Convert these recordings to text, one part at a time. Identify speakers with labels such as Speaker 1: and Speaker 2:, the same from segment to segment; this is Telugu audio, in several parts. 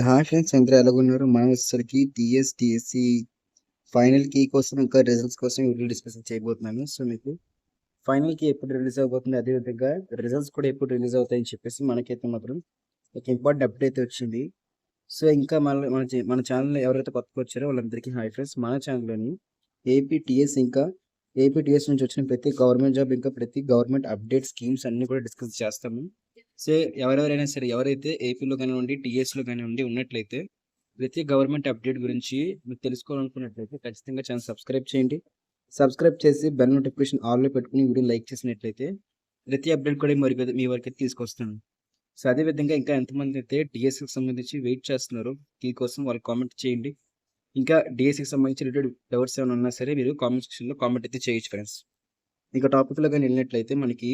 Speaker 1: హాయ్ ఫ్రెండ్స్, అందరూ ఎలాగున్నారు? మనం వచ్చేసరికి టీఎస్‌డిఎస్సి ఫైనల్ కీ కోసం ఇంకా రిజల్ట్స్ కోసం వీడియో డిస్కషన్ చేయబోతున్నాను. సో మీకు ఫైనల్ కీ ఎప్పుడు రిలీజ్ అవబోతుంది, అదేవిధంగా రిజల్ట్స్ కూడా ఎప్పుడు రిలీజ్ అవుతాయని చెప్పేసి మనకైతే మాత్రం ఒక ఇంపార్టెంట్ అప్డేట్ అయితే వచ్చింది. సో ఇంకా మన ఛానల్ ఎవరైతే కొత్తగా వచ్చారో వాళ్ళందరికీ హాయ్ ఫ్రెండ్స్. మన ఛానల్లోని ఏపీటీఎస్ నుంచి వచ్చిన ప్రతి గవర్నమెంట్ జాబ్, ఇంకా ప్రతి గవర్నమెంట్ అప్డేట్ స్కీమ్స్ అన్ని కూడా డిస్కస్ చేస్తాము. సో ఎవరెవరైనా సరే, ఎవరైతే ఏపీలో కానివ్వండి, టీఎస్లో కానివ్వండి ఉన్నట్లయితే ప్రతి గవర్నమెంట్ అప్డేట్ గురించి మీరు తెలుసుకోవాలనుకున్నట్లయితే ఖచ్చితంగా ఛానల్ సబ్స్క్రైబ్ చేయండి. సబ్స్క్రైబ్ చేసి బెల్ నోటిఫికేషన్ ఆల్లో పెట్టుకుని వీడియో లైక్ చేసినట్లయితే ప్రతి అప్డేట్ కూడా మీ వరకు తీసుకొస్తాను. సో అదేవిధంగా ఇంకా ఎంతమంది అయితే డిఎస్సికి సంబంధించి వెయిట్ చేస్తున్నారో కీ కోసం వాళ్ళు కామెంట్ చేయండి. ఇంకా డిఎస్సికి సంబంధించి రిలేటెడ్ డౌట్స్ ఏమైనా ఉన్నా సరే మీరు కామెంట్ సెక్షన్లో కామెంట్ అయితే చేయొచ్చు ఫ్రెండ్స్. ఇక టాపిక్లో కానీ వెళ్ళినట్లయితే మనకి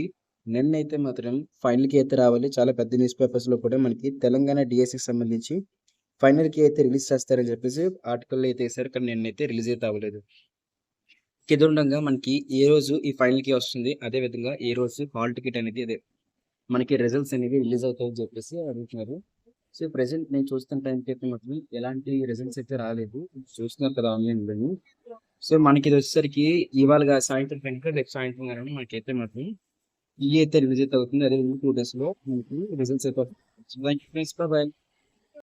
Speaker 1: నిన్నైతే మాత్రం ఫైనల్కి అయితే రావాలి. చాలా పెద్ద న్యూస్ పేపర్స్లో కూడా మనకి తెలంగాణ డిఎస్సికి సంబంధించి ఫైనల్కి అయితే రిలీజ్ చేస్తారని చెప్పేసి ఆర్టికల్లో అయితే వేశారు, కానీ నిన్నైతే రిలీజ్ అయితే అవ్వలేదు. ఎదురుండగా మనకి ఏ రోజు ఈ ఫైనల్కి వస్తుంది, అదేవిధంగా ఏ రోజు హాల్ టికెట్ అనేది అదే మనకి రిజల్ట్స్ అనేవి రిలీజ్ అవుతాయని చెప్పేసి అడుగుతున్నారు. సో ప్రెసెంట్ నేను చూస్తున్న టైంకి అయితే మాత్రం ఎలాంటి రిజల్ట్స్ అయితే రాలేదు. చూస్తున్నారు కదా ఆన్లైన్లో. సో మనకి ఇది వచ్చేసరికి ఇవాళ సాయంత్రం కనుక రేపు సాయంత్రం కానీ మనకైతే మాత్రం ఈ అయితే రిలీజ్ అయితే అవుతుంది. అదే 2 days లో మనకి రిజల్ట్స్ అయితే. Thank you friends, bye.